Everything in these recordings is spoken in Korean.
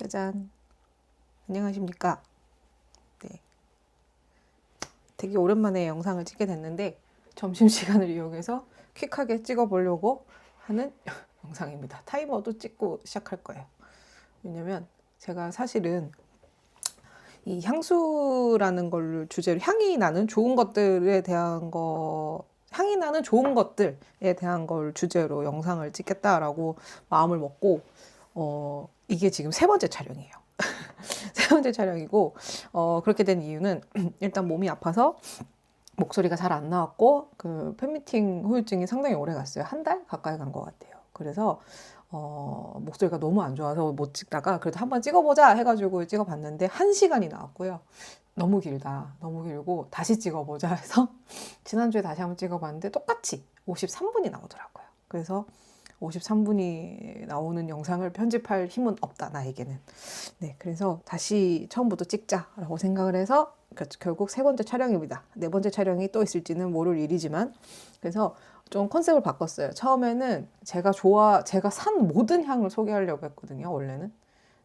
짜잔. 안녕하십니까. 네. 되게 오랜만에 영상을 찍게 됐는데 점심시간을 이용해서 퀵하게 찍어보려고 하는 영상입니다. 타이머도 찍고 시작할 거예요. 왜냐면 제가 사실은 이 향수라는 걸 주제로 향이 나는 좋은 것들에 대한 향이 나는 좋은 것들에 대한 걸 주제로 영상을 찍겠다라고 마음을 먹고 이게 지금 세 번째 촬영이에요. 세 번째 촬영이고 그렇게 된 이유는 일단 몸이 아파서 목소리가 잘 안 나왔고 그 팬미팅 후유증이 상당히 오래 갔어요. 한 달 가까이 간 것 같아요. 그래서 목소리가 너무 안 좋아서 못 찍다가 그래도 한번 찍어보자 해가지고 찍어봤는데 1시간이 나왔고요. 너무 길다. 너무 길고 다시 찍어보자 해서 지난주에 다시 한번 찍어봤는데 똑같이 53분이 나오더라고요. 그래서 53분이 나오는 영상을 편집할 힘은 없다, 나에게는. 네, 그래서 다시 처음부터 찍자라고 생각을 해서 결국 세 번째 촬영입니다. 네 번째 촬영이 또 있을지는 모를 일이지만, 그래서 좀 컨셉을 바꿨어요. 처음에는 제가 산 모든 향을 소개하려고 했거든요, 원래는.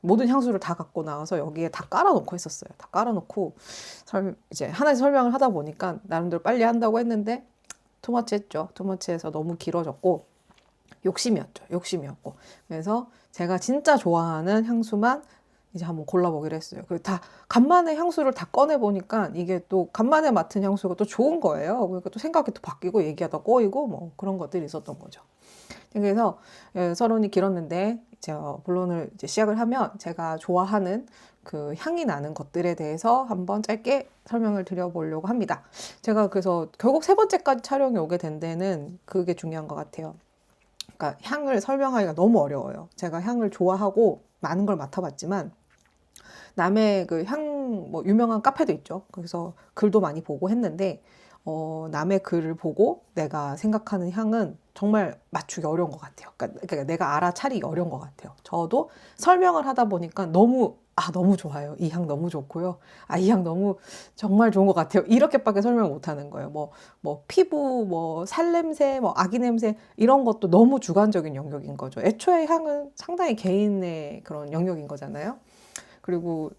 모든 향수를 다 갖고 나와서 여기에 다 깔아놓고 했었어요. 다 깔아놓고 이제 하나씩 설명을 하다 보니까 나름대로 빨리 한다고 했는데 투머치했죠. 투머치해서 너무 길어졌고 욕심이었고. 그래서 제가 진짜 좋아하는 향수만 이제 한번 골라보기로 했어요. 다 간만에 향수를 다 꺼내 보니까 이게 또 간만에 맡은 향수가 또 좋은 거예요. 그러니까 또 생각이 또 바뀌고 얘기하다 꼬이고 뭐 그런 것들이 있었던 거죠. 그래서 서론이 길었는데 이제 본론을 이제 시작을 하면 제가 좋아하는 그 향이 나는 것들에 대해서 한번 짧게 설명을 드려보려고 합니다. 제가 그래서 결국 세 번째까지 촬영이 오게 된 데는 그게 중요한 것 같아요. 그러니까 향을 설명하기가 너무 어려워요. 제가 향을 좋아하고 많은 걸 맡아봤지만 남의 그 뭐 유명한 카페도 있죠. 그래서 글도 많이 보고 했는데 남의 글을 보고 내가 생각하는 향은 정말 맞추기 어려운 것 같아요. 그러니까 내가 알아차리기 어려운 것 같아요. 저도 설명을 하다 보니까 너무 좋아요. 이 향 너무 좋고요. 이 향 너무 정말 좋은 것 같아요. 이렇게밖에 설명을 못 하는 거예요. 뭐 피부, 뭐 살냄새, 뭐 아기 냄새 이런 것도 너무 주관적인 영역인 거죠. 애초에 향은 상당히 개인의 그런 영역인 거잖아요. 그리고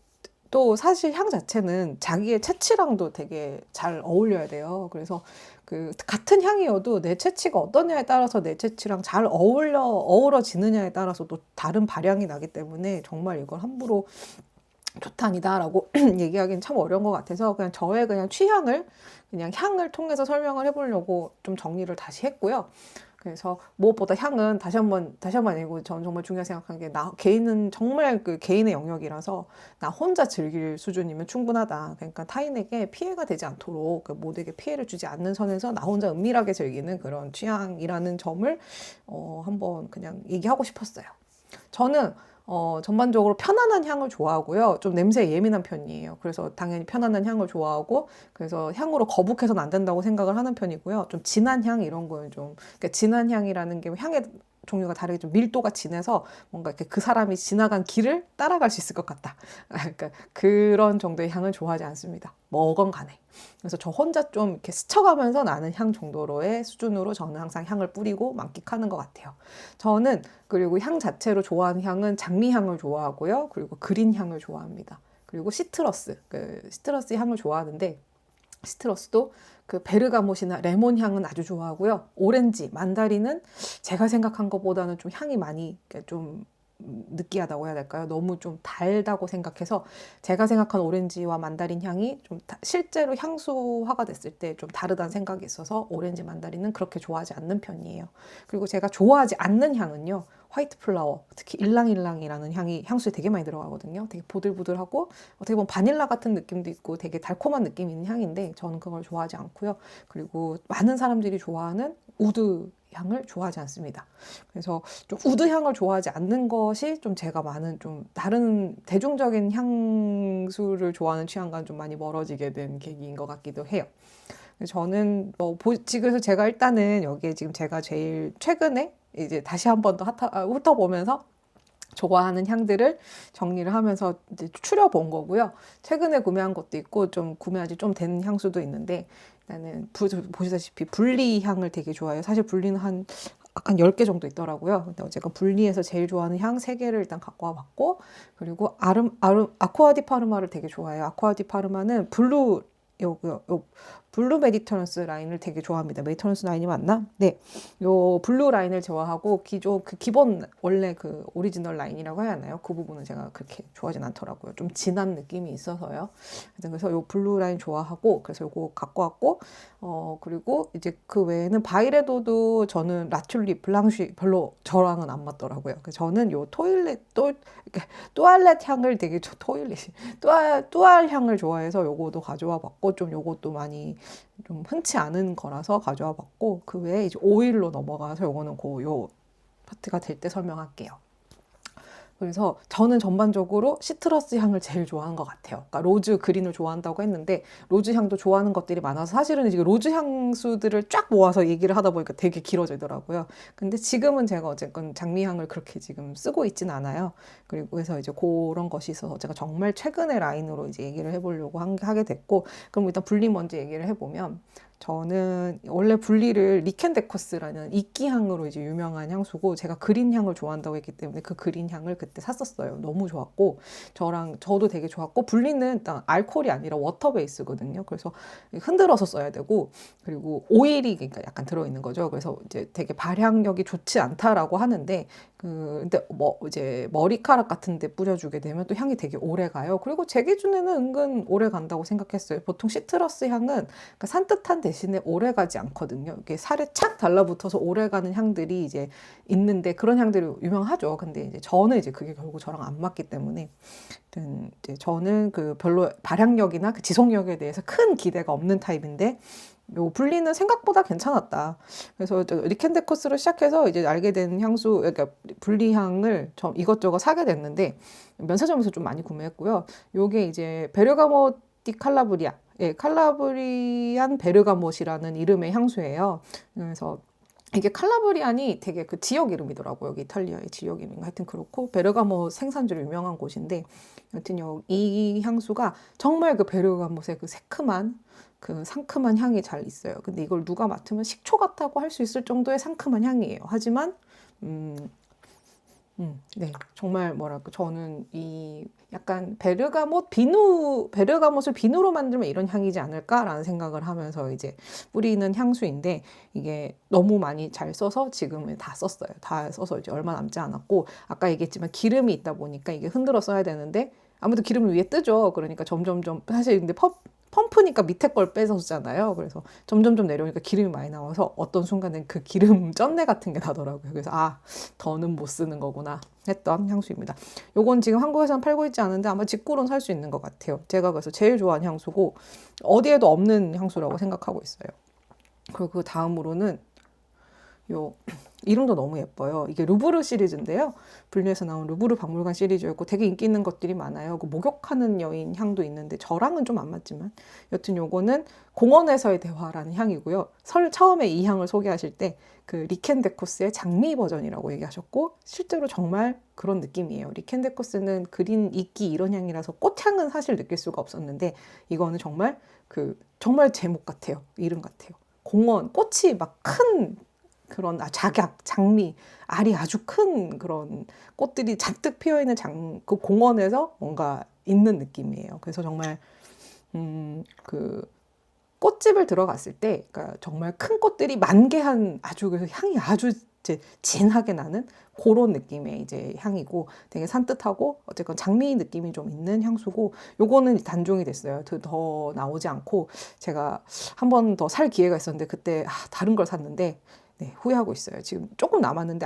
또 사실 향 자체는 자기의 체취랑도 되게 잘 어울려야 돼요. 그래서 그 같은 향이어도 내 체취가 어떠냐에 따라서 내 체취랑 잘 어우러지느냐에 따라서 또 다른 발향이 나기 때문에 정말 이걸 함부로 좋다 아니다라고 얘기하기는 참 어려운 것 같아서 그냥 저의 그냥 취향을 그냥 향을 통해서 설명을 해보려고 좀 정리를 다시 했고요. 그래서 무엇보다 향은 다시 한번 아니고 저는 정말 중요하게 생각하는 게 개인은 정말 그 개인의 영역이라서 나 혼자 즐길 수준이면 충분하다. 그러니까 타인에게 피해가 되지 않도록 모두에게 피해를 주지 않는 선에서 나 혼자 은밀하게 즐기는 그런 취향이라는 점을 한번 그냥 얘기하고 싶었어요. 저는 전반적으로 편안한 향을 좋아하고요. 좀 냄새에 예민한 편이에요. 그래서 당연히 편안한 향을 좋아하고, 그래서 향으로 거북해서는 안 된다고 생각을 하는 편이고요. 좀 진한 향 이런 거는 그러니까 진한 향이라는 게 향의 종류가 다르게 좀 밀도가 진해서 뭔가 이렇게 그 사람이 지나간 길을 따라갈 수 있을 것 같다. 그러니까 그런 정도의 향은 좋아하지 않습니다. 뭐건 간에. 그래서 저 혼자 좀 이렇게 스쳐가면서 나는 향 정도로의 수준으로 저는 항상 향을 뿌리고 만끽하는 것 같아요. 저는 그리고 향 자체로 좋아하는 향은 장미향을 좋아하고요. 그리고 그린 향을 좋아합니다. 그리고 시트러스 향을 좋아하는데 시트러스도 그 베르가못이나 레몬 향은 아주 좋아하고요. 오렌지, 만다린은 제가 생각한 것보다는 좀 향이 많이 좀 느끼하다고 해야 될까요? 너무 좀 달다고 생각해서 제가 생각한 오렌지와 만다린 향이 좀 실제로 향수화가 됐을 때 좀 다르다는 생각이 있어서 오렌지, 만다린은 그렇게 좋아하지 않는 편이에요. 그리고 제가 좋아하지 않는 향은요. 화이트 플라워, 특히 일랑일랑이라는 향수에 되게 많이 들어가거든요. 되게 보들보들하고 어떻게 보면 바닐라 같은 느낌도 있고 되게 달콤한 느낌이 있는 향인데 저는 그걸 좋아하지 않고요. 그리고 많은 사람들이 좋아하는 우드 향을 좋아하지 않습니다. 그래서 좀 우드 향을 좋아하지 않는 것이 좀 제가 많은 좀 다른 대중적인 향수를 좋아하는 취향과는 좀 많이 멀어지게 된 계기인 것 같기도 해요. 저는 그래서 제가 일단은 여기에 지금 제가 제일 최근에 이제 다시 한 번 더 훑어보면서 좋아하는 향들을 정리를 하면서 이제 추려본 거고요. 최근에 구매한 것도 있고 좀 구매하지 좀 된 향수도 있는데 나는 보시다시피 분리 향을 되게 좋아해요. 사실 분리는 한 약간 10개 정도 있더라고요. 근데 어쨌건 분리해서 제일 좋아하는 향 3개를 일단 갖고 와봤고, 그리고 아쿠아 디 파르마를 되게 좋아해요. 아쿠아 디 파르마는 요 블루 메디터넌스 라인을 되게 좋아합니다. 메디터넌스 라인이 맞나? 네. 요 블루 라인을 좋아하고 기본 원래 그 오리지널 라인이라고 해야 하나요? 그 부분은 제가 그렇게 좋아하진 않더라고요. 좀 진한 느낌이 있어서요. 그래서 요 블루 라인 좋아하고, 그래서 요거 갖고 왔고, 그리고 이제 그 외에는 바이레도도 저는 라튤립 블랑쉬 별로 저랑은 안 맞더라고요. 그래서 저는 요 또알렛 향을 되게 또알 향을 좋아해서 요거도 가져와 봤고, 좀 요것도 많이 좀 흔치 않은 거라서 가져와 봤고, 그 외에 이제 오일로 넘어가서 요거는 요 파트가 될 때 설명할게요. 그래서 저는 전반적으로 시트러스 향을 제일 좋아하는 것 같아요. 그러니까 로즈 그린을 좋아한다고 했는데 로즈 향도 좋아하는 것들이 많아서 사실은 지금 로즈 향수들을 쫙 모아서 얘기를 하다 보니까 되게 길어지더라고요. 근데 지금은 제가 어쨌건 장미향을 그렇게 지금 쓰고 있진 않아요. 그리고 해서 이제 그런 것이 있어서 제가 정말 최근의 라인으로 이제 얘기를 해보려고 하게 됐고, 그럼 일단 분리 먼저 얘기를 해보면, 저는 원래 분리를 리켄데커스라는 이끼향으로 이제 유명한 향수고, 제가 그린 향을 좋아한다고 했기 때문에 그 그린 향을 그때 샀었어요. 너무 좋았고, 저도 되게 좋았고, 분리는 일단 알코올이 아니라 워터 베이스거든요. 그래서 흔들어서 써야 되고, 그리고 오일이 그러니까 약간 들어있는 거죠. 그래서 이제 되게 발향력이 좋지 않다라고 하는데, 근데 이제 머리카락 같은 데 뿌려주게 되면 또 향이 되게 오래 가요. 그리고 제 기준에는 은근 오래 간다고 생각했어요. 보통 시트러스 향은 그러니까 산뜻한 대신에 오래 가지 않거든요. 이게 살에 착 달라붙어서 오래 가는 향들이 이제 있는데, 그런 향들이 유명하죠. 근데 이제 저는 이제 그게 결국 저랑 안 맞기 때문에, 이제 저는 그 별로 발향력이나 그 지속력에 대해서 큰 기대가 없는 타입인데, 요 분리는 생각보다 괜찮았다. 그래서 리켄데커스를 시작해서 이제 알게 된 향수, 그러니까 분리향을 이것저것 사게 됐는데, 면세점에서 좀 많이 구매했고요. 요게 이제 베르가모 디 칼라브리아, 칼라브리안 베르가못이라는 이름의 향수예요. 그래서 이게 칼라브리안이 되게 그 지역 이름이더라고요. 여기 이탈리아의 지역 이름인가 하여튼 그렇고, 베르가모 생산지로 유명한 곳인데, 여튼 이 향수가 정말 그 베르가못의 그 새큼한 그 상큼한 향이 잘 있어요. 근데 이걸 누가 맡으면 식초 같다고 할 수 있을 정도의 상큼한 향이에요. 하지만 네, 정말 뭐랄까, 저는 이 약간 베르가못을 비누로 만들면 이런 향이지 않을까라는 생각을 하면서 이제 뿌리는 향수인데, 이게 너무 많이 잘 써서 지금은 다 썼어요. 다 써서 이제 얼마 남지 않았고, 아까 얘기했지만 기름이 있다 보니까 이게 흔들어 써야 되는데, 아무래도 기름을 위에 뜨죠. 그러니까 점점점, 사실 근데 펌프니까 밑에 걸 빼서잖아요. 그래서 점점점 내려오니까 기름이 많이 나와서 어떤 순간엔 그 기름 쩐내 같은 게 나더라고요. 그래서 더는 못 쓰는 거구나 했던 향수입니다. 요건 지금 한국에서는 팔고 있지 않은데 아마 직구로는 살 수 있는 것 같아요. 제가 그래서 제일 좋아하는 향수고, 어디에도 없는 향수라고 생각하고 있어요. 그리고 그 다음으로는 요 이름도 너무 예뻐요. 이게 루브르 시리즈인데요. 불리에서 나온 루브르 박물관 시리즈였고, 되게 인기 있는 것들이 많아요. 그 목욕하는 여인 향도 있는데 저랑은 좀 안 맞지만, 여튼 요거는 공원에서의 대화라는 향이고요. 처음에 이 향을 소개하실 때 그 리켄데코스의 장미 버전이라고 얘기하셨고, 실제로 정말 그런 느낌이에요. 리켄데코스는 그린 이끼 이런 향이라서 꽃향은 사실 느낄 수가 없었는데, 이거는 정말 정말 제목 같아요. 이름 같아요. 공원 꽃이 막 큰 그런 장미, 알이 아주 큰 그런 꽃들이 잔뜩 피어있는 그 공원에서 뭔가 있는 느낌이에요. 그래서 정말 그 꽃집을 들어갔을 때, 그러니까 정말 큰 꽃들이 만개한 그래서 향이 아주 이제 진하게 나는 그런 느낌의 이제 향이고, 되게 산뜻하고 어쨌건 장미 느낌이 좀 있는 향수고, 요거는 단종이 됐어요. 더 나오지 않고, 제가 한 번 더 살 기회가 있었는데 그때 다른 걸 샀는데, 네, 후회하고 있어요. 지금 조금 남았는데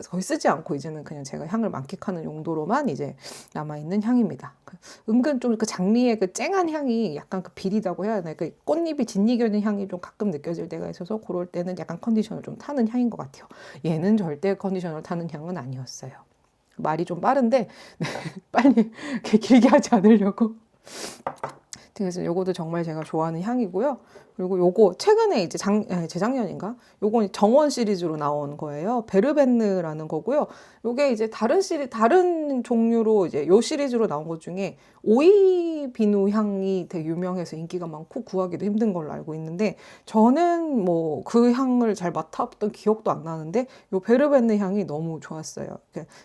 거의 쓰지 않고 이제는 그냥 제가 향을 만끽하는 용도로만 이제 남아있는 향입니다. 은근 좀 그 장미의 그 쨍한 향이 약간 그 비리다고 해야 하나, 그 꽃잎이 짓이겨는 향이 좀 가끔 느껴질 때가 있어서, 그럴 때는 약간 컨디션을 좀 타는 향인 것 같아요. 얘는 절대 컨디션을 타는 향은 아니었어요. 말이 좀 빠른데 빨리 길게 하지 않으려고. 그래서 요것도 정말 제가 좋아하는 향이고요. 그리고 요거 최근에 이제 재작년인가? 요건 정원 시리즈로 나온 거예요. 베르벤느라는 거고요. 요게 이제 다른 종류로 이제 요 시리즈로 나온 것 중에 오이 비누 향이 되게 유명해서 인기가 많고 구하기도 힘든 걸로 알고 있는데, 저는 뭐 그 향을 잘 맡아봤던 기억도 안 나는데 요 베르벤느 향이 너무 좋았어요.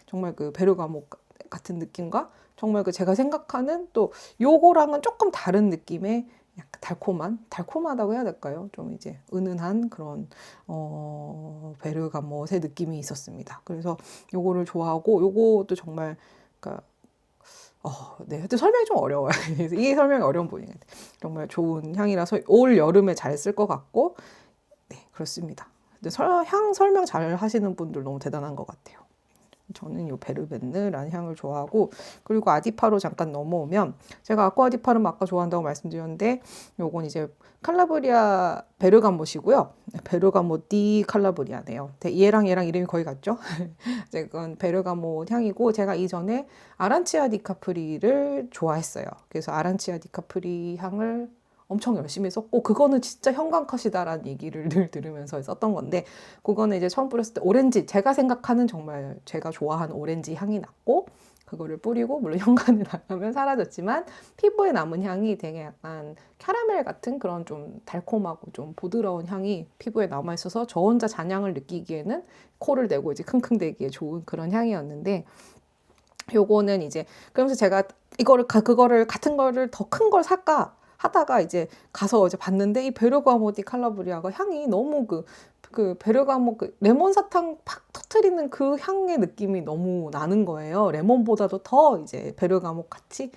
정말 그 베르가모 같은 느낌과 정말 그 제가 생각하는 또 요거랑은 조금 다른 느낌의 약간 달콤하다고 해야 될까요? 좀 이제 은은한 그런 베르가못의 느낌이 있었습니다. 그래서 요거를 좋아하고, 요것도 정말 그러니까 네, 하여튼 설명이 좀 어려워요. 이게 설명이 어려운 부분인 것 같아요. 정말 좋은 향이라서 올 여름에 잘 쓸 것 같고, 네, 그렇습니다. 근데 향 설명 잘 하시는 분들 너무 대단한 것 같아요. 저는 이 베르벤느라는 향을 좋아하고, 그리고 아디파로 잠깐 넘어오면, 제가 아쿠아디파름 아까 좋아한다고 말씀드렸는데 요건 이제 칼라브리아 베르가못이고요. 베르가못 디 칼라브리아네요. 얘랑 이름이 거의 같죠? 이건 베르가못 향이고, 제가 이전에 아란치아 디카프리를 좋아했어요. 그래서 아란치아 디카프리 향을 엄청 열심히 썼고, 그거는 진짜 형광컷이다라는 얘기를 늘 들으면서 썼던 건데, 그거는 이제 처음 뿌렸을 때 오렌지, 제가 생각하는 정말 제가 좋아하는 오렌지 향이 났고, 그거를 뿌리고 물론 현관을 나가면 사라졌지만 피부에 남은 향이 되게 약간 캐러멜 같은 그런 좀 달콤하고 좀 부드러운 향이 피부에 남아 있어서 저 혼자 잔향을 느끼기에는 코를 대고 이제 킁킁대기에 좋은 그런 향이었는데, 요거는 이제 그러면서 제가 그거를 같은 거를 더 큰 걸 살까 하다가 이제 가서 이제 봤는데, 이 베르가모 디 칼라브리아가 향이 너무 그 베르가모 레몬 사탕 팍 터트리는 그 향의 느낌이 너무 나는 거예요. 레몬보다도 더 이제 베르가모 같이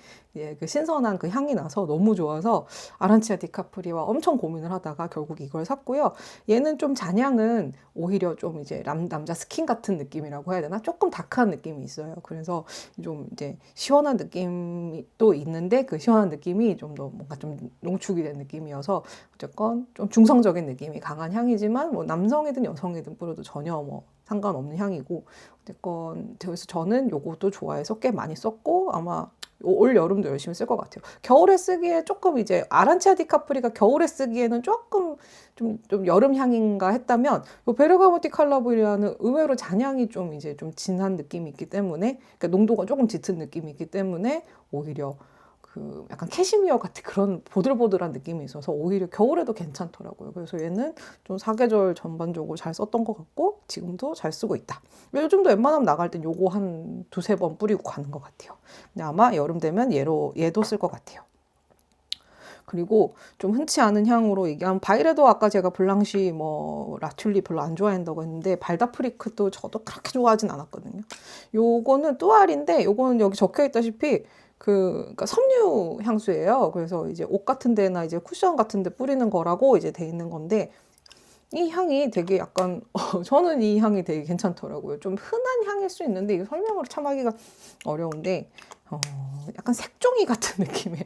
그 신선한 그 향이 나서 너무 좋아서 아란치아 디카프리와 엄청 고민을 하다가 결국 이걸 샀고요. 얘는 좀 잔향은 오히려 좀 이제 남자 스킨 같은 느낌이라고 해야 되나? 조금 다크한 느낌이 있어요. 그래서 좀 이제 시원한 느낌이 또 있는데, 그 시원한 느낌이 좀 더 뭔가 좀 농축이 된 느낌이어서 어쨌건 좀 중성적인 느낌이 강한 향이지만 뭐 남성이든 여성이든 뿌려도 전혀 뭐 상관없는 향이고, 어쨌건 그래서 저는 요것도 좋아해서 꽤 많이 썼고, 아마 올 여름도 열심히 쓸 것 같아요. 겨울에 쓰기에 조금 이제 아란치아 디카프리가 겨울에 쓰기에는 조금 좀 여름 향인가 했다면, 요 베르가모티 칼라브리아는 의외로 잔향이 좀 이제 좀 진한 느낌이 있기 때문에, 그러니까 농도가 조금 짙은 느낌이 있기 때문에 오히려 그 약간 캐시미어 같은 그런 보들보들한 느낌이 있어서 오히려 겨울에도 괜찮더라고요. 그래서 얘는 좀 사계절 전반적으로 잘 썼던 것 같고 지금도 잘 쓰고 있다. 요즘도 웬만하면 나갈 땐 요거 한 두세 번 뿌리고 가는 것 같아요. 근데 아마 여름 되면 얘도 쓸 것 같아요. 그리고 좀 흔치 않은 향으로 얘기하면, 바이레도 아까 제가 블랑시 뭐 라튤리 별로 안 좋아한다고 했는데, 발다프리크도 저도 그렇게 좋아하진 않았거든요. 요거는 뚜알인데, 요거는 여기 적혀 있다시피 그러니까 섬유 향수예요. 그래서 이제 옷 같은 데나 이제 쿠션 같은 데 뿌리는 거라고 이제 돼 있는 건데, 이 향이 되게 약간 저는 이 향이 되게 괜찮더라고요. 좀 흔한 향일 수 있는데 이거 설명을 참 하기가 어려운데, 약간 색종이 같은 느낌의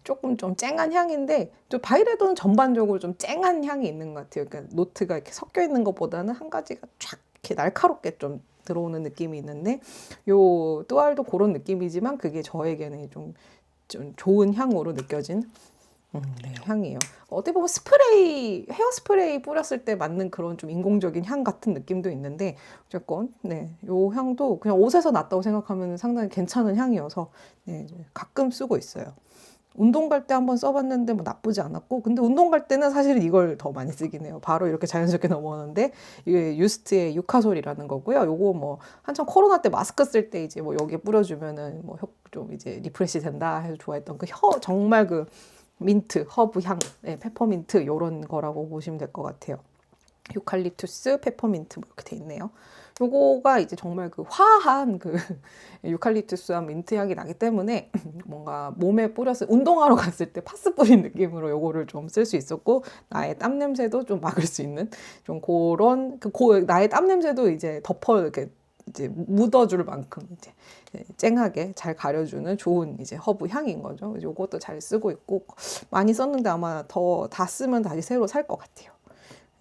조금 좀 쨍한 향인데, 또 바이레도는 전반적으로 좀 쨍한 향이 있는 것 같아요. 그러니까 노트가 이렇게 섞여 있는 것보다는 한 가지가 쫙 이렇게 날카롭게 좀 들어오는 느낌이 있는데, 요 뚜알도 그런 느낌이지만 그게 저에게는 좀 좋은 향으로 느껴진 네, 향이에요. 어떻게 보면 헤어 스프레이 뿌렸을 때 맞는 그런 좀 인공적인 향 같은 느낌도 있는데, 어쨌건 네, 요 향도 그냥 옷에서 났다고 생각하면 상당히 괜찮은 향이어서 네, 가끔 쓰고 있어요. 운동 갈 때 한번 써봤는데 뭐 나쁘지 않았고, 근데 운동 갈 때는 사실은 이걸 더 많이 쓰긴 해요. 바로 이렇게 자연스럽게 넘어오는데, 이게 유스트의 유카솔이라는 거고요. 요거 뭐 한참 코로나 때 마스크 쓸 때 이제 뭐 여기에 뿌려주면은 뭐 좀 이제 리프레시 된다 해서 좋아했던 정말 그 민트, 허브 향, 네, 페퍼민트 요런 거라고 보시면 될 것 같아요. 유칼립투스, 페퍼민트 뭐 이렇게 돼 있네요. 요거가 이제 정말 그 화한 그 유칼립투스와 민트 향이 나기 때문에 뭔가 몸에 뿌려서 운동하러 갔을 때 파스 뿌린 느낌으로 요거를 좀 쓸 수 있었고, 나의 땀 냄새도 좀 막을 수 있는 좀 그런 나의 땀 냄새도 이제 이렇게 이제 묻어줄 만큼 이제 쨍하게 잘 가려주는 좋은 이제 허브 향인 거죠. 요것도 잘 쓰고 있고, 많이 썼는데 아마 다 쓰면 다시 새로 살 것 같아요.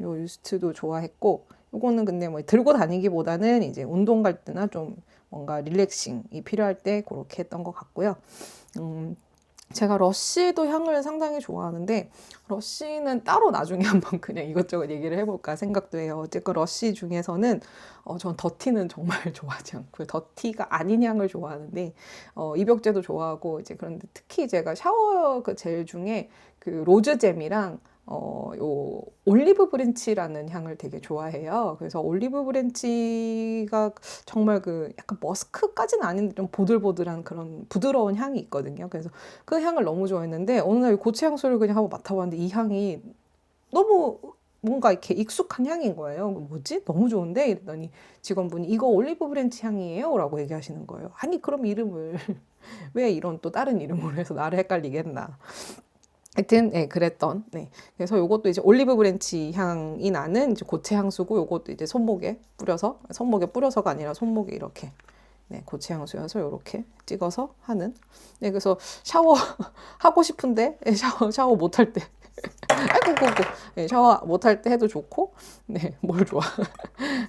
요 유스트도 좋아했고, 요거는 근데 뭐 들고 다니기보다는 이제 운동 갈 때나 좀 뭔가 릴렉싱이 필요할 때 그렇게 했던 것 같고요. 제가 러쉬도 향을 상당히 좋아하는데 러쉬는 따로 나중에 한번 그냥 이것저것 얘기를 해볼까 생각도 해요. 어쨌건 러쉬 중에서는 전 더티는 정말 좋아하지 않고요. 더티가 아닌 향을 좋아하는데 입욕제도 좋아하고 이제 그런데 특히 제가 샤워 그 젤 중에 그 로즈잼이랑 요 올리브 브랜치라는 향을 되게 좋아해요. 그래서 올리브 브랜치가 정말 그 약간 머스크까지는 아닌데 좀 보들보들한 그런 부드러운 향이 있거든요. 그래서 그 향을 너무 좋아했는데 어느 날 고체 향수를 그냥 한번 맡아봤는데 이 향이 너무 뭔가 이렇게 익숙한 향인 거예요. 뭐지? 너무 좋은데? 이랬더니 직원분이 이거 올리브 브랜치 향이에요? 라고 얘기하시는 거예요. 아니 그럼 이름을 왜 이런 또 다른 이름으로 해서 나를 헷갈리게 했나. 하여튼 네, 그랬던 네. 그래서 요것도 이제 올리브 브랜치 향이 나는 이제 고체 향수고 요것도 이제 손목에 뿌려서가 아니라 손목에 이렇게 네, 고체 향수여서 이렇게 찍어서 하는 네, 그래서 샤워 하고 싶은데 샤워 못할 때 아이고 네, 샤워 못할 때 해도 좋고 네, 뭘 좋아.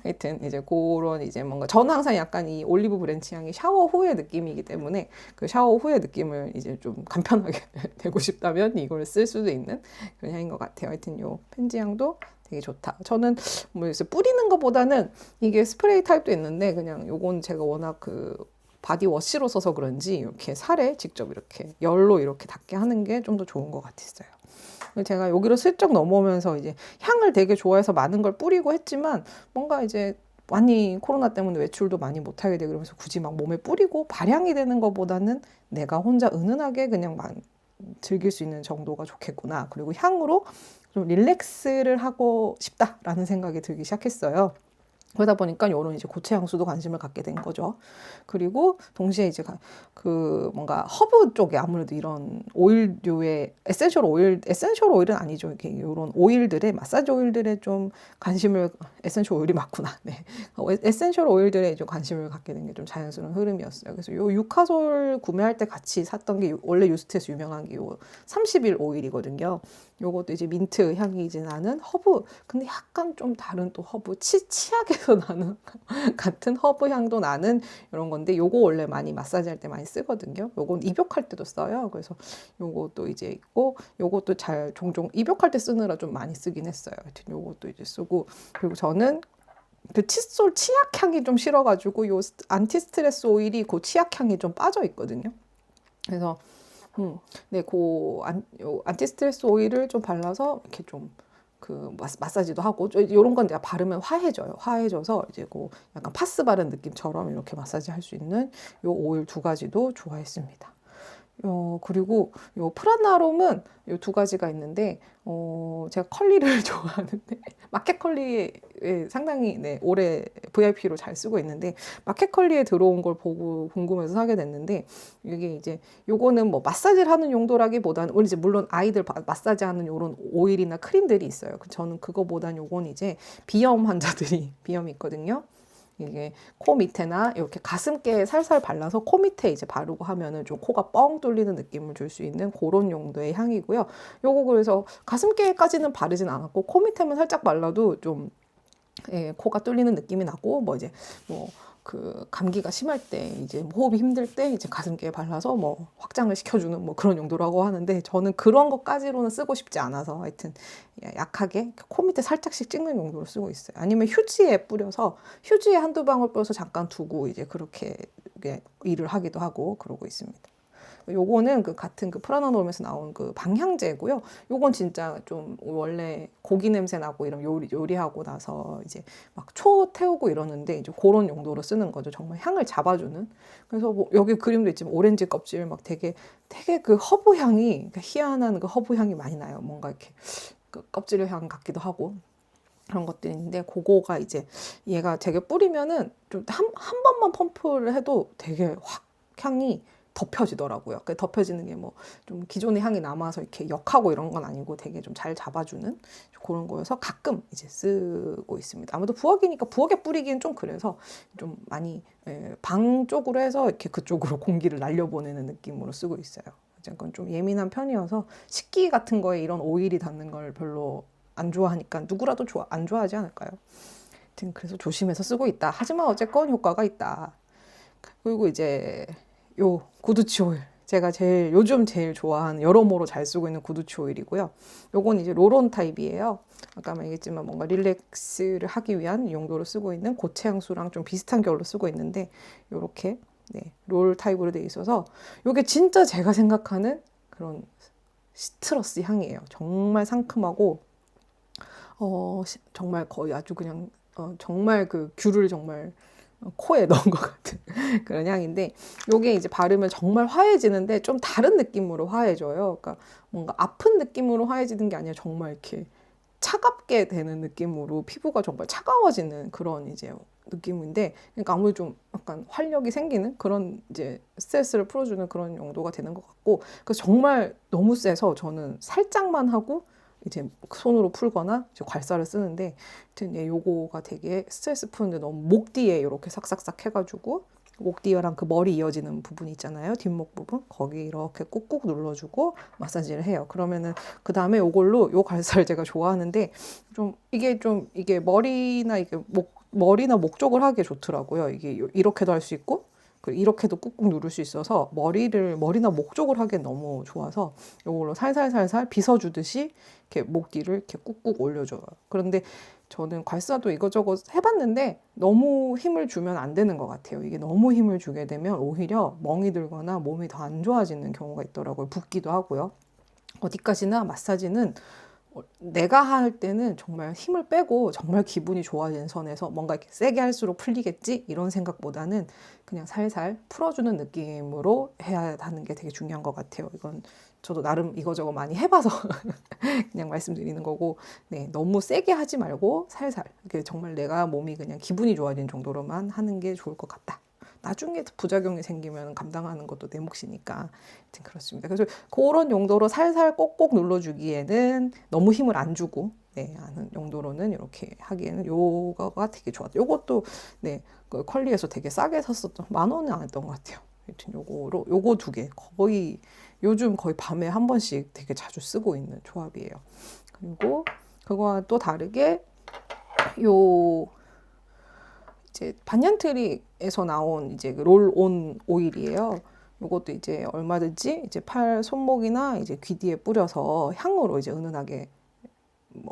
하여튼 이제 그런 이제 뭔가 저는 항상 약간 이 올리브 브랜치 향이 샤워 후의 느낌이기 때문에 그 샤워 후의 느낌을 이제 좀 간편하게 되고 싶다면 이걸 쓸 수도 있는 그런 향인 것 같아요. 하여튼 요 펜지 향도 되게 좋다. 저는 뭐 요새 뿌리는 것보다는 이게 스프레이 타입도 있는데 그냥 요건 제가 워낙 그 바디워시로 써서 그런지 이렇게 살에 직접 이렇게 열로 이렇게 닿게 하는 게 좀 더 좋은 것 같았어요. 제가 여기로 슬쩍 넘어오면서 이제 향을 되게 좋아해서 많은 걸 뿌리고 했지만 뭔가 이제 많이 코로나 때문에 외출도 많이 못하게 되고 그러면서 굳이 막 몸에 뿌리고 발향이 되는 것보다는 내가 혼자 은은하게 그냥 즐길 수 있는 정도가 좋겠구나. 그리고 향으로 좀 릴렉스를 하고 싶다라는 생각이 들기 시작했어요. 그러다 보니까 이런 이제 고체 향수도 관심을 갖게 된 거죠. 그리고 동시에 이제 그 뭔가 허브 쪽에 아무래도 이런 오일류의 에센셜 오일은 아니죠. 이렇게 이런 오일들의 마사지 오일들에 좀 에센셜 오일이 맞구나. 네. 에센셜 오일들에 좀 관심을 갖게 된 게 좀 자연스러운 흐름이었어요. 그래서 요 유카솔 구매할 때 같이 샀던 게 원래 유스트에서 유명한 게 요 30일 오일이거든요. 요것도 이제 민트 향이 이제 나는 허브, 근데 약간 좀 다른 또 허브, 치약에서 나는 같은 허브 향도 나는 이런 건데 요거 원래 많이 마사지 할 때 많이 쓰거든요. 요건 입욕할 때도 써요. 그래서 요것도 이제 있고 요것도 종종 입욕할 때 쓰느라 좀 많이 쓰긴 했어요. 하여튼 요것도 이제 쓰고 그리고 저는 그 칫솔 치약 향이 좀 싫어가지고 요 안티스트레스 오일이 그 치약 향이 좀 빠져 있거든요. 그래서 네, 안티스트레스 오일을 좀 발라서 이렇게 좀 그 마사지도 하고 이런 건 내가 바르면 화해져요. 화해져서 이제 그 약간 파스 바른 느낌처럼 이렇게 마사지 할 수 있는 요 오일 두 가지도 좋아했습니다. 그리고 요 프라나롬은 요 두 가지가 있는데 제가 컬리를 좋아하는데 마켓 컬리에 상당히 네, 오래 VIP로 잘 쓰고 있는데 마켓 컬리에 들어온 걸 보고 궁금해서 사게 됐는데 이게 이제 요거는 뭐 마사지를 하는 용도라기보다는 이제 물론 아이들 마사지하는 요런 오일이나 크림들이 있어요. 저는 그거보다는 요건 이제 비염 환자들이 비염이 있거든요. 이게 코 밑에나 이렇게 가슴께에 살살 발라서 코 밑에 이제 바르고 하면은 좀 코가 뻥 뚫리는 느낌을 줄 수 있는 그런 용도의 향이고요. 요거 그래서 가슴께까지는 바르진 않았고 코 밑에만 살짝 발라도 좀 코가 뚫리는 느낌이 나고 뭐 이제 뭐 그 감기가 심할 때 이제 호흡이 힘들 때 이제 가슴께에 발라서 뭐 확장을 시켜주는 뭐 그런 용도라고 하는데 저는 그런 것까지로는 쓰고 싶지 않아서 하여튼 약하게 코 밑에 살짝씩 찍는 용도로 쓰고 있어요. 아니면 휴지에 뿌려서 휴지에 한두 방울 뿌려서 잠깐 두고 이제 그렇게 일을 하기도 하고 그러고 있습니다. 요거는 그 같은 그 프라나놀에서 나온 그 방향제고요. 요건 진짜 좀 원래 고기 냄새 나고 이런 요리하고 나서 이제 막 초 태우고 이러는데 이제 그런 용도로 쓰는 거죠. 정말 향을 잡아주는. 그래서 뭐 여기 그림도 있지만 오렌지 껍질 막 되게 그 허브 향이 희한한 그 허브 향이 많이 나요. 뭔가 이렇게 그 껍질 향 같기도 하고. 그런 것들이 있는데 그거가 이제 얘가 되게 뿌리면은 좀 한 번만 펌프를 해도 되게 확 향이 덮여지더라고요. 그 덮여지는 게 뭐 좀 기존의 향이 남아서 이렇게 역하고 이런 건 아니고 되게 좀 잘 잡아주는 그런 거여서 가끔 이제 쓰고 있습니다. 아무래도 부엌이니까 부엌에 뿌리기는 좀 그래서 좀 많이 방 쪽으로 해서 이렇게 그쪽으로 공기를 날려보내는 느낌으로 쓰고 있어요. 어쨌건 좀 예민한 편이어서 식기 같은 거에 이런 오일이 닿는 걸 별로 안 좋아하니까 누구라도 안 좋아하지 않을까요? 하여튼 그래서 조심해서 쓰고 있다. 하지만 어쨌건 효과가 있다. 그리고 이제 요 구두치 오일 제가 요즘 제일 좋아하는, 여러모로 잘 쓰고 있는 구두치 오일이고요. 요건 이제 롤온 타입이에요. 아까 말했지만 뭔가 릴렉스를 하기 위한 용도로 쓰고 있는 고체 향수랑 좀 비슷한 결로 쓰고 있는데, 요렇게 롤 타입으로 돼 있어서 요게 진짜 제가 생각하는 그런 시트러스 향이에요. 정말 상큼하고 정말 거의 아주 그냥 정말 그 귤을 정말 코에 넣은 것 같은 그런 향인데, 요게 이제 바르면 정말 화해지는데 좀 다른 느낌으로 화해져요. 그러니까 뭔가 아픈 느낌으로 화해지는 게 아니라 정말 이렇게 차갑게 되는 느낌으로 피부가 정말 차가워지는 그런 이제 느낌인데, 그러니까 아무래도 좀 약간 활력이 생기는 그런 이제 스트레스를 풀어주는 그런 용도가 되는 것 같고, 그래서 정말 너무 세서 저는 살짝만 하고 이제 손으로 풀거나 이제 괄사를 쓰는데, 하여튼 요거가 되게 스트레스 푸는데 너무 목 뒤에 이렇게 싹싹싹 해가지고 목 뒤랑 그 머리 이어지는 부분 있잖아요. 뒷목 부분. 거기 이렇게 꾹꾹 눌러주고 마사지를 해요. 그러면은 그 다음에 요걸로 요 괄사를 제가 좋아하는데, 이게 머리나 목 쪽을 하기에 좋더라고요. 이게 이렇게도 할 수 있고, 이렇게도 꾹꾹 누를 수 있어서 머리나 목 쪽을 하기엔 너무 좋아서 요걸로 살살살살 빗어주듯이 이렇게 목 뒤를 이렇게 꾹꾹 올려줘요. 그런데 저는 괄사도 이것저것 해봤는데 너무 힘을 주면 안 되는 것 같아요. 이게 너무 힘을 주게 되면 오히려 멍이 들거나 몸이 더 안 좋아지는 경우가 있더라고요. 붓기도 하고요. 어디까지나 마사지는 내가 할 때는 정말 힘을 빼고 정말 기분이 좋아지는 선에서 뭔가 이렇게 세게 할수록 풀리겠지 이런 생각보다는 그냥 살살 풀어주는 느낌으로 해야 하는 게 되게 중요한 것 같아요. 이건 저도 나름 이거저거 많이 해봐서 그냥 말씀드리는 거고, 너무 세게 하지 말고 살살, 정말 내가 몸이 그냥 기분이 좋아지는 정도로만 하는 게 좋을 것 같다. 나중에 부작용이 생기면 감당하는 것도 내 몫이니까. 하여튼 그렇습니다. 그래서 그런 용도로 살살 꼭꼭 눌러주기에는 너무 힘을 안 주고, 하는 용도로는 이렇게 하기에는 요거가 되게 좋았죠. 요것도, 그 컬리에서 되게 싸게 샀었죠. 10,000원은 안 했던 것 같아요. 하여튼 요거 2개. 요즘 거의 밤에 한 번씩 되게 자주 쓰고 있는 조합이에요. 그리고 그거와 또 다르게, 이제 반얀트리에서 나온 이제 롤온 오일이에요. 이것도 이제 얼마든지 이제 손목이나 이제 귀 뒤에 뿌려서 향으로 이제 은은하게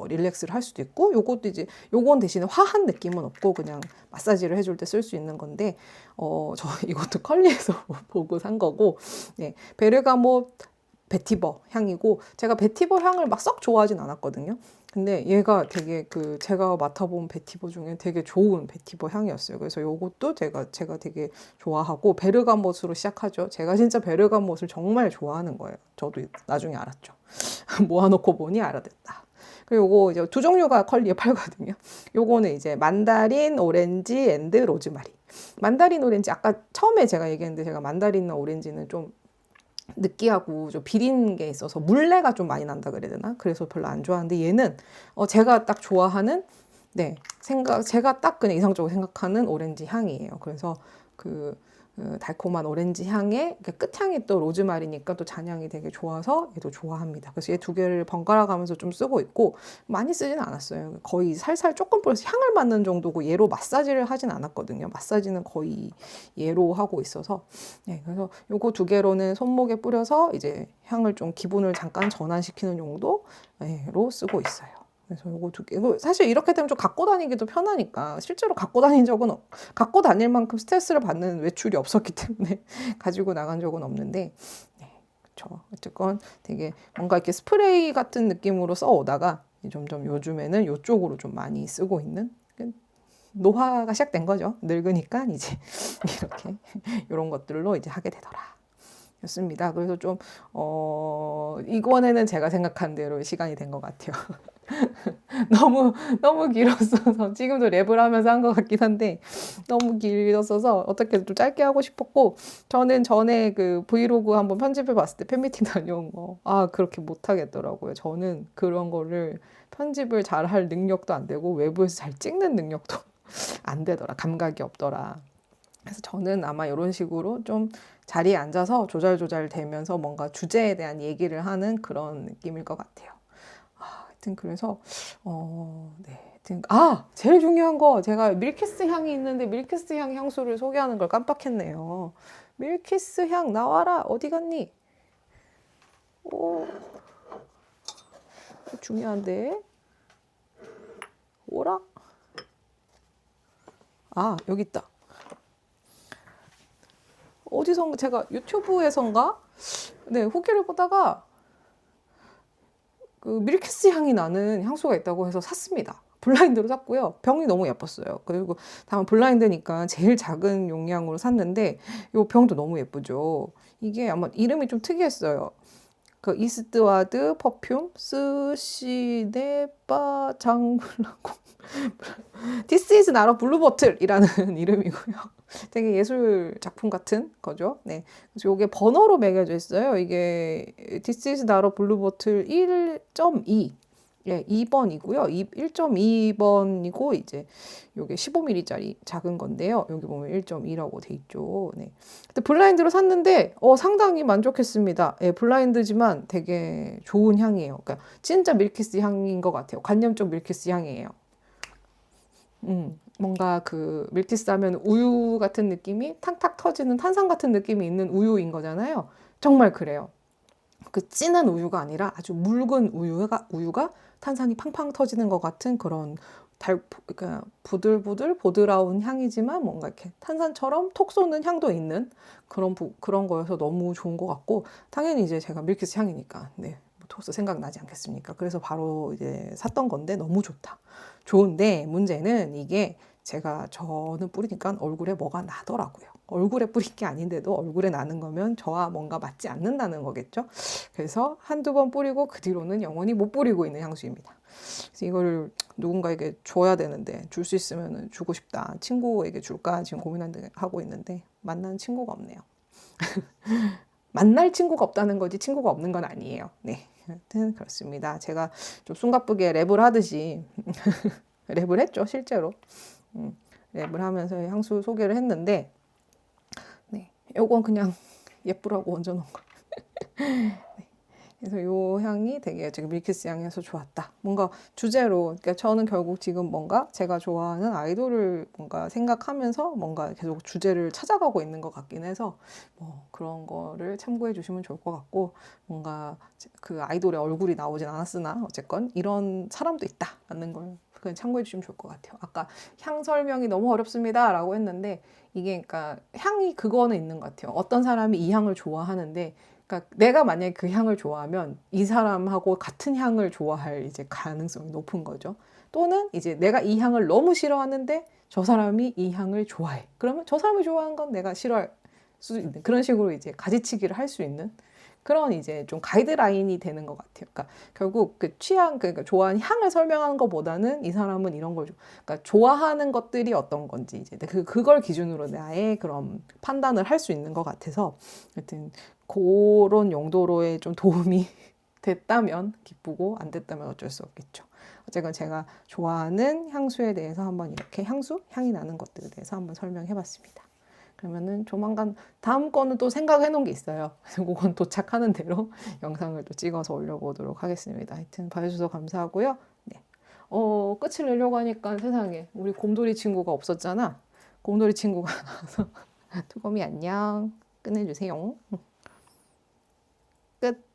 릴렉스를 할 수도 있고, 요건 대신에 화한 느낌은 없고 그냥 마사지를 해줄 때 쓸 수 있는 건데, 저 이것도 컬리에서 보고 산 거고, 베르가못 베티버 향이고, 제가 베티버 향을 막 썩 좋아하진 않았거든요. 근데 얘가 되게 제가 맡아본 베티버 중에 되게 좋은 베티버 향이었어요. 그래서 요것도 제가 되게 좋아하고, 베르가못으로 시작하죠. 제가 진짜 베르가못을 정말 좋아하는 거예요. 저도 나중에 알았죠. 모아놓고 보니 알아듣다. 그리고 요거 이제 2종류가 컬리에 팔거든요. 요거는 이제 만다린 오렌지 앤드 로즈마리. 만다린 오렌지, 아까 처음에 제가 얘기했는데, 제가 만다린 오렌지는 좀 느끼하고 좀 비린 게 있어서 물내가 좀 많이 난다 그래야 되나? 그래서 별로 안 좋아하는데, 얘는 제가 딱 좋아하는, 제가 딱 그냥 이상적으로 생각하는 오렌지 향이에요. 그래서 달콤한 오렌지 향에 끝향이 또 로즈마리니까 또 잔향이 되게 좋아서 얘도 좋아합니다. 그래서 얘 2개를 번갈아 가면서 좀 쓰고 있고, 많이 쓰지는 않았어요. 거의 살살 조금 뿌려서 향을 맡는 정도고, 얘로 마사지를 하진 않았거든요. 마사지는 거의 얘로 하고 있어서, 그래서 요거 2개로는 손목에 뿌려서 이제 향을 좀 기분을 잠깐 전환시키는 용도로 쓰고 있어요. 그래서 요거 2개. 사실 이렇게 되면 좀 갖고 다니기도 편하니까, 실제로 갖고 다닐 만큼 스트레스를 받는 외출이 없었기 때문에 가지고 나간 적은 없는데, 그쵸. 어쨌건 되게 뭔가 이렇게 스프레이 같은 느낌으로 써오다가 점점 요즘에는 이쪽으로 좀 많이 쓰고 있는, 노화가 시작된 거죠. 늙으니까 이제 이렇게 이런 것들로 이제 하게 되더라. 였습니다. 그래서 좀 이번에는 제가 생각한 대로 시간이 된 것 같아요. 너무 길었어서 지금도 랩을 하면서 한 것 같긴 한데, 너무 길었어서 어떻게 좀 짧게 하고 싶었고, 저는 전에 그 브이로그 한번 편집해 봤을 때 팬미팅 다녀온 거 그렇게 못 하겠더라고요. 저는 그런 거를 편집을 잘 할 능력도 안 되고 외부에서 잘 찍는 능력도 안 되더라. 감각이 없더라. 그래서 저는 아마 이런 식으로 좀 자리에 앉아서 조잘조잘 되면서 뭔가 주제에 대한 얘기를 하는 그런 느낌일 것 같아요. 하여튼 그래서 제일 중요한 거 제가 밀키스 향이 있는데 밀키스 향 향수를 소개하는 걸 깜빡했네요. 밀키스 향 나와라. 어디 갔니? 오, 중요한데. 오라? 여기 있다. 어디선가 제가 유튜브에선가 네, 후기를 보다가 그 밀키스 향이 나는 향수가 있다고 해서 샀습니다. 블라인드로 샀고요. 병이 너무 예뻤어요. 그리고 다만 블라인드니까 제일 작은 용량으로 샀는데 이 병도 너무 예쁘죠. 이게 아마 이름이 좀 특이했어요. 그 이스트와드 퍼퓸 스시네바 장블라콩 This is not a blue bottle이라는 이름이고요. 되게 예술 작품 같은 거죠. 네. 그래서 이게 번호로 매겨져 있어요. 이게 This is not a blue bottle 1.2. 예, 2번이고요. 1.2번이고 이제 요게 15ml짜리 작은 건데요. 여기 보면 1.2라고 돼 있죠. 네. 근데 블라인드로 샀는데 상당히 만족했습니다. 예, 블라인드지만 되게 좋은 향이에요. 그러니까 진짜 밀키스 향인 것 같아요. 관념적 밀키스 향이에요. 뭔가 그 밀키스 하면 우유 같은 느낌이 탁탁 터지는 탄산 같은 느낌이 있는 우유인 거잖아요. 정말 그래요. 그 진한 우유가 아니라 아주 묽은 우유가 탄산이 팡팡 터지는 것 같은 그런 그러니까 부들부들 보드라운 향이지만 뭔가 이렇게 탄산처럼 톡 쏘는 향도 있는 그런 거여서 너무 좋은 것 같고, 당연히 이제 제가 밀키스 향이니까 네, 톡스 생각나지 않겠습니까? 그래서 바로 이제 샀던 건데 너무 좋다. 좋은데 문제는 이게 저는 뿌리니까 얼굴에 뭐가 나더라고요. 얼굴에 뿌린 게 아닌데도 얼굴에 나는 거면 저와 뭔가 맞지 않는다는 거겠죠. 그래서 한두 번 뿌리고 그 뒤로는 영원히 못 뿌리고 있는 향수입니다. 그래서 이걸 누군가에게 줘야 되는데 줄 수 있으면 주고 싶다. 친구에게 줄까 지금 고민하고 있는데 만난 친구가 없네요. 만날 친구가 없다는 거지 친구가 없는 건 아니에요. 네, 하여튼 그렇습니다. 제가 좀 숨가쁘게 랩을 하듯이 랩을 했죠, 실제로. 랩을 하면서 향수 소개를 했는데, 네, 요건 그냥 예쁘라고 얹어놓은 거. 네, 그래서 요 향이 되게 지금 밀키스 향이어서 좋았다. 뭔가 주제로, 그러니까 저는 결국 지금 뭔가 제가 좋아하는 아이돌을 뭔가 생각하면서 뭔가 계속 주제를 찾아가고 있는 것 같긴 해서 뭐 그런 거를 참고해 주시면 좋을 것 같고, 뭔가 그 아이돌의 얼굴이 나오진 않았으나 어쨌건 이런 사람도 있다라는 걸 그냥 참고해 주시면 좋을 것 같아요. 아까 향 설명이 너무 어렵습니다 라고 했는데, 이게 그러니까 향이 그거는 있는 것 같아요. 어떤 사람이 이 향을 좋아하는데, 그러니까 내가 만약에 그 향을 좋아하면 이 사람하고 같은 향을 좋아할 이제 가능성이 높은 거죠. 또는 이제 내가 이 향을 너무 싫어하는데 저 사람이 이 향을 좋아해. 그러면 저 사람이 좋아하는 건 내가 싫어할 수 있는, 그런 식으로 이제 가지치기를 할 수 있는 그런 이제 좀 가이드라인이 되는 것 같아요. 그러니까 결국 그 그러니까 좋아하는 향을 설명하는 것보다는 이 사람은 이런 걸 그러니까 좋아하는 것들이 어떤 건지 이제 그걸 기준으로 나의 그런 판단을 할 수 있는 것 같아서, 하여튼 그런 용도로의 좀 도움이 됐다면 기쁘고 안 됐다면 어쩔 수 없겠죠. 어쨌건 제가 좋아하는 향수에 대해서 한번 이렇게 향이 나는 것들에 대해서 한번 설명해 봤습니다. 그러면은 조만간 다음 거는 또 생각해 놓은 게 있어요. 그래서 그건 도착하는 대로 영상을 또 찍어서 올려보도록 하겠습니다. 하여튼 봐주셔서 감사하고요. 네. 끝을 내려고 하니까 세상에 우리 곰돌이 친구가 없었잖아. 곰돌이 친구가 나와서 두검이 안녕. 끝내주세요. 끝.